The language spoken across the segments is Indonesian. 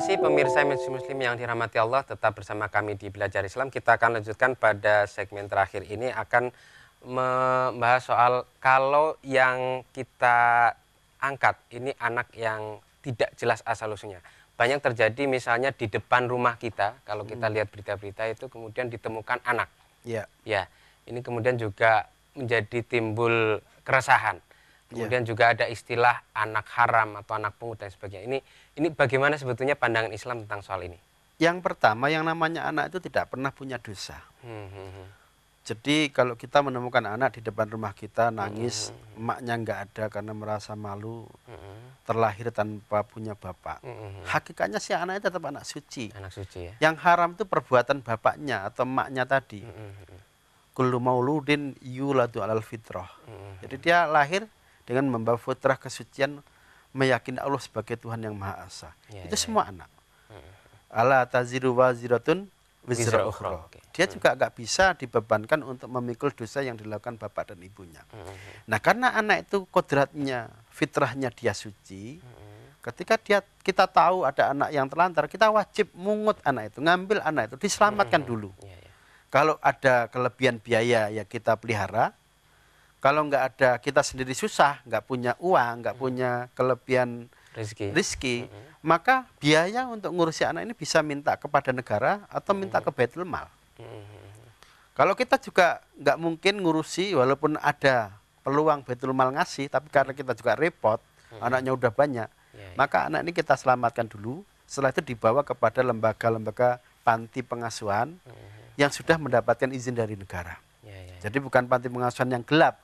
kasih pemirsa Muslim yang dirahmati Allah, tetap bersama kami di Belajar Islam. Kita akan lanjutkan pada segmen terakhir ini, akan membahas soal kalau yang kita angkat ini anak yang tidak jelas asal-usulnya. Banyak terjadi misalnya di depan rumah kita, kalau kita lihat berita-berita itu kemudian ditemukan anak. Ya, ini kemudian juga menjadi timbul keresahan. Kemudian juga ada istilah anak haram atau anak pungut dan sebagainya. Ini bagaimana sebetulnya pandangan Islam tentang soal ini? Yang pertama, yang namanya anak itu tidak pernah punya dosa. Jadi kalau kita menemukan anak di depan rumah kita nangis, emaknya nggak ada karena merasa malu, terlahir tanpa punya bapak. Hakikatnya si anak itu tetap anak suci. Anak suci ya. Yang haram itu perbuatan bapaknya atau emaknya tadi. Kullu mauludin yuladu alal fitrah. Jadi dia lahir dengan membawa fitrah kesucian, meyakini Allah sebagai Tuhan yang Maha Esa. Itu semua anak. Ala taziru waziratun wizra ukhra. Dia juga nggak bisa dibebankan untuk memikul dosa yang dilakukan bapak dan ibunya. Nah, karena anak itu kodratnya, fitrahnya dia suci, ketika kita tahu ada anak yang terlantar, kita wajib mungut anak itu, ngambil anak itu, diselamatkan dulu. Kalau ada kelebihan biaya ya kita pelihara. Kalau nggak ada, kita sendiri susah, nggak punya uang, nggak punya kelebihan rezeki, maka biaya untuk ngurusi anak ini bisa minta kepada negara atau minta ke Baitul Mal. Kalau kita juga nggak mungkin ngurusi, walaupun ada peluang Baitul Mal ngasih, tapi karena kita juga repot, anaknya udah banyak, maka anak ini kita selamatkan dulu. Setelah itu dibawa kepada lembaga-lembaga panti pengasuhan yang sudah mendapatkan izin dari negara. Jadi bukan panti pengasuhan yang gelap,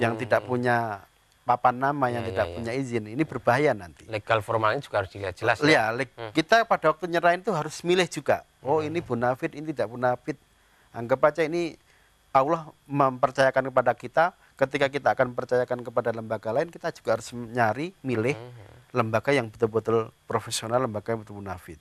yang tidak punya papan nama, yang tidak punya izin. Ini berbahaya nanti. Legal formalnya juga harus dilihat jelas. Kita pada waktu nyerahin itu harus milih juga. Oh, ini bonafit, ini tidak bonafit. Anggap aja ini Allah mempercayakan kepada kita. Ketika kita akan percayakan kepada lembaga lain, kita juga harus nyari, milih lembaga yang betul-betul profesional, lembaga yang betul bonafit.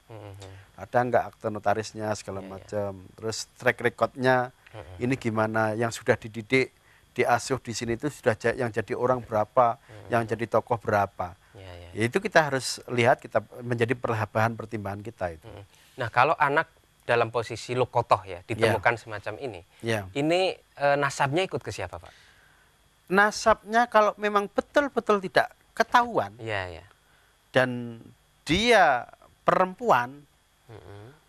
Ada nggak akte notarisnya segala macam. Terus track recordnya ini gimana, yang sudah dididik, diasuh di sini itu sudah yang jadi orang berapa, yang jadi tokoh berapa. Ya, itu kita harus lihat, kita menjadi bahan pertimbangan kita itu. Nah, kalau anak dalam posisi lukotoh ya, ditemukan semacam ini, ini nasabnya ikut ke siapa, Pak? Nasabnya kalau memang betul-betul tidak ketahuan, dan dia perempuan,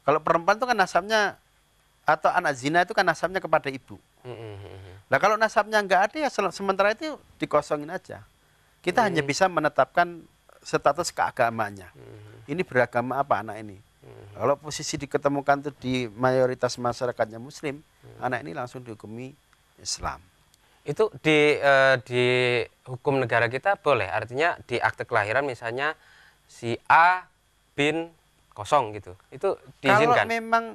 kalau perempuan itu kan nasabnya, atau anak zina itu kan nasabnya kepada ibu. Nah, kalau nasabnya nggak ada ya sementara itu dikosongin aja. Kita hanya bisa menetapkan status keagamaannya. Ini beragama apa anak ini? Kalau posisi diketemukan itu di mayoritas masyarakatnya Muslim, anak ini langsung dihukumi Islam. Itu di hukum negara kita boleh, artinya di akte kelahiran misalnya si A bin kosong gitu, itu diizinkan? Kalau memang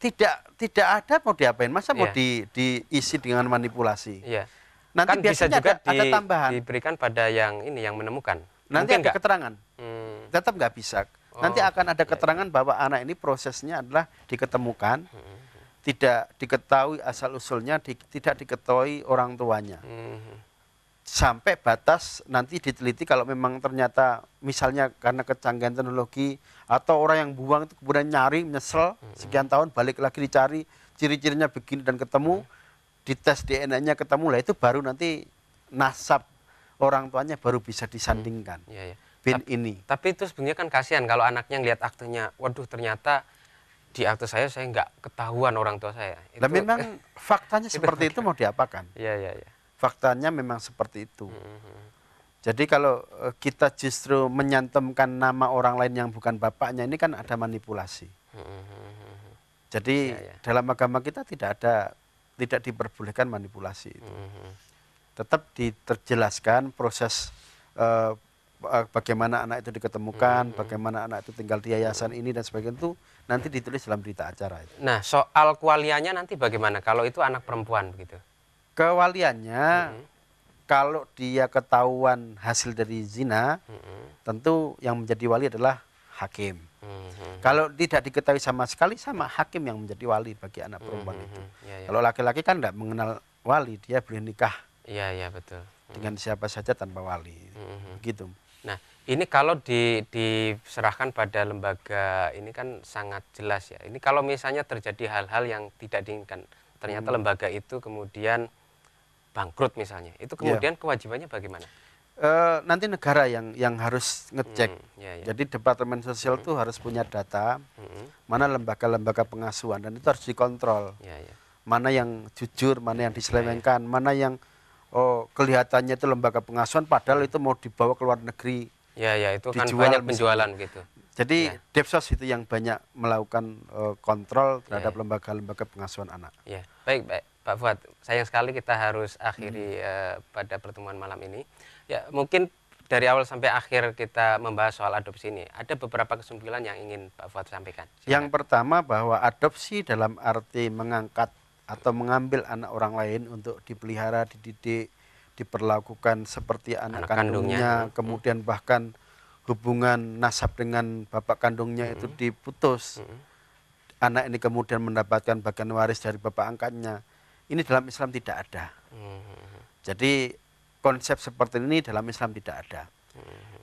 tidak ada, mau diapain? Masa mau diisi dengan manipulasi? Nanti kan bisa juga ada tambahan. Diberikan pada yang ini, yang menemukan. Nanti ada keterangan. Tetap nggak bisa. Nanti akan ada keterangan bahwa anak ini prosesnya adalah diketemukan, tidak diketahui asal usulnya, tidak diketahui orang tuanya. Sampai batas nanti diteliti, kalau memang ternyata misalnya karena kecanggihan teknologi atau orang yang buang itu kemudian nyari, menyesal sekian tahun, balik lagi dicari ciri-cirinya begini dan ketemu, dites DNA-nya ketemu, lah itu baru nanti nasab orang tuanya baru bisa disandingkan. Ini. Tapi itu sebenarnya kan kasihan kalau anaknya ngelihat aktenya, waduh ternyata di akte saya nggak ketahuan orang tua saya. Nah, memang faktanya seperti itu, mau diapakan? Faktanya memang seperti itu. Jadi kalau kita justru menyantumkan nama orang lain yang bukan bapaknya, ini kan ada manipulasi. Jadi dalam agama kita tidak diperbolehkan manipulasi itu. Tetap diterjelaskan proses bagaimana anak itu diketemukan, bagaimana anak itu tinggal di yayasan ini dan sebagainya, itu nanti ditulis dalam berita acara itu. Nah, soal kewaliannya nanti bagaimana kalau itu anak perempuan begitu? Kewaliannya, kalau dia ketahuan hasil dari zina, tentu yang menjadi wali adalah hakim. Kalau tidak diketahui sama sekali, sama hakim yang menjadi wali bagi anak perempuan itu. Kalau laki-laki kan tidak mengenal wali, dia boleh nikah betul. dengan siapa saja tanpa wali. Begitu. Nah, ini kalau diserahkan pada lembaga ini kan sangat jelas ya. Ini kalau misalnya terjadi hal-hal yang tidak diinginkan, ternyata lembaga itu kemudian bangkrut misalnya, itu Ya. kemudian kewajibannya bagaimana? Nanti negara yang harus ngecek. Ya, ya. Jadi Departemen Sosial itu harus punya data mana lembaga-lembaga pengasuhan, dan itu harus dikontrol. Ya, ya. Mana yang jujur, mana yang diselewengkan, mana yang kelihatannya itu lembaga pengasuhan padahal itu mau dibawa ke luar negeri. Ya, ya, itu kan Dijual banyak misalnya. penjualan gitu. Jadi Ya. Depsos itu yang banyak melakukan kontrol terhadap lembaga-lembaga pengasuhan anak. Ya, baik, baik, Pak Fuad. Sayang sekali kita harus akhiri pada pertemuan malam ini. Ya, mungkin dari awal sampai akhir kita membahas soal adopsi ini, ada beberapa kesimpulan yang ingin Pak Fuad sampaikan. Silakan. Yang pertama bahwa adopsi dalam arti mengangkat atau mengambil anak orang lain untuk dipelihara, dididik, diperlakukan seperti anak kandungnya, kemudian bahkan hubungan nasab dengan bapak kandungnya itu diputus. Anak ini kemudian mendapatkan bagian waris dari bapak angkatnya. Ini dalam Islam tidak ada. Jadi konsep seperti ini dalam Islam tidak ada.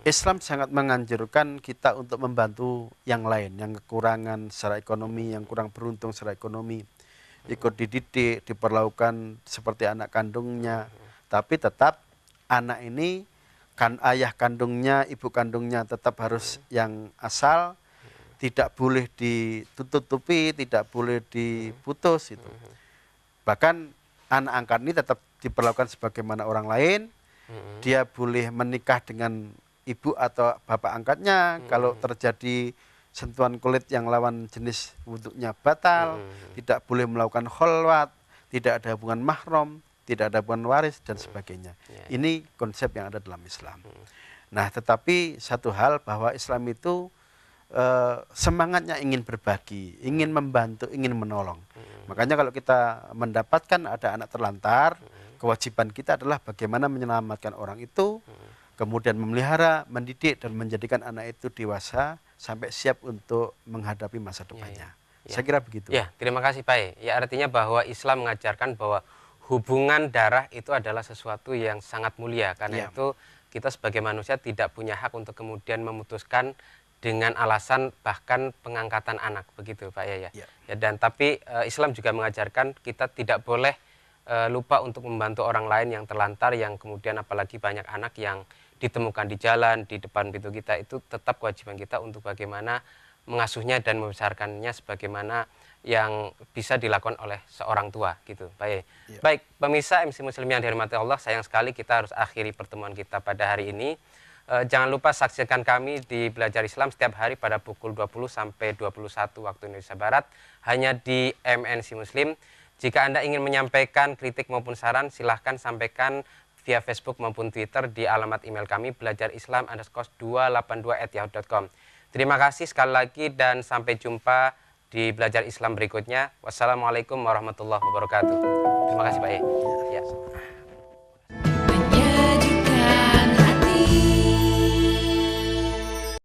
Islam sangat menganjurkan kita untuk membantu yang lain, yang kekurangan secara ekonomi, yang kurang beruntung secara ekonomi, ikut dididik, diperlakukan seperti anak kandungnya, tapi tetap anak ini kan ayah kandungnya, ibu kandungnya tetap harus yang asal, tidak boleh ditutupi, tidak boleh diputus itu. Bahkan anak angkat ini tetap diperlakukan sebagaimana orang lain. Dia boleh menikah dengan ibu atau bapak angkatnya. Kalau terjadi sentuhan kulit yang lawan jenis wudhunya batal, tidak boleh melakukan kholwat, tidak ada hubungan mahram, tidak ada hubungan waris dan sebagainya. Ini konsep yang ada dalam Islam. Nah, tetapi satu hal bahwa Islam itu semangatnya ingin berbagi, ingin membantu, ingin menolong. Makanya kalau kita mendapatkan ada anak terlantar, kewajiban kita adalah bagaimana menyelamatkan orang itu, kemudian memelihara, mendidik, dan menjadikan anak itu dewasa sampai siap untuk menghadapi masa depannya. Saya kira begitu. Ya, terima kasih Pak. Ya, artinya bahwa Islam mengajarkan bahwa hubungan darah itu adalah sesuatu yang sangat mulia. Karena itu kita sebagai manusia tidak punya hak untuk kemudian memutuskan dengan alasan bahkan pengangkatan anak, begitu Pak ya. Ya, dan tapi Islam juga mengajarkan kita tidak boleh lupa untuk membantu orang lain yang terlantar, yang kemudian apalagi banyak anak yang ditemukan di jalan, di depan pintu kita, itu tetap kewajiban kita untuk bagaimana mengasuhnya dan membesarkannya sebagaimana yang bisa dilakukan oleh seorang tua gitu. Baik. Baik, pemirsa MC Muslim yang dirahmati Allah, sayang sekali kita harus akhiri pertemuan kita pada hari ini. Jangan lupa saksikan kami di Belajar Islam setiap hari pada pukul 20 sampai 21 waktu Indonesia Barat hanya di MNC Muslim. Jika Anda ingin menyampaikan kritik maupun saran, silahkan sampaikan via Facebook maupun Twitter di alamat email kami belajarislam_282@yahoo.com. Terima kasih sekali lagi dan sampai jumpa di Belajar Islam berikutnya. Wassalamualaikum warahmatullahi wabarakatuh. Terima kasih Pak. Ya.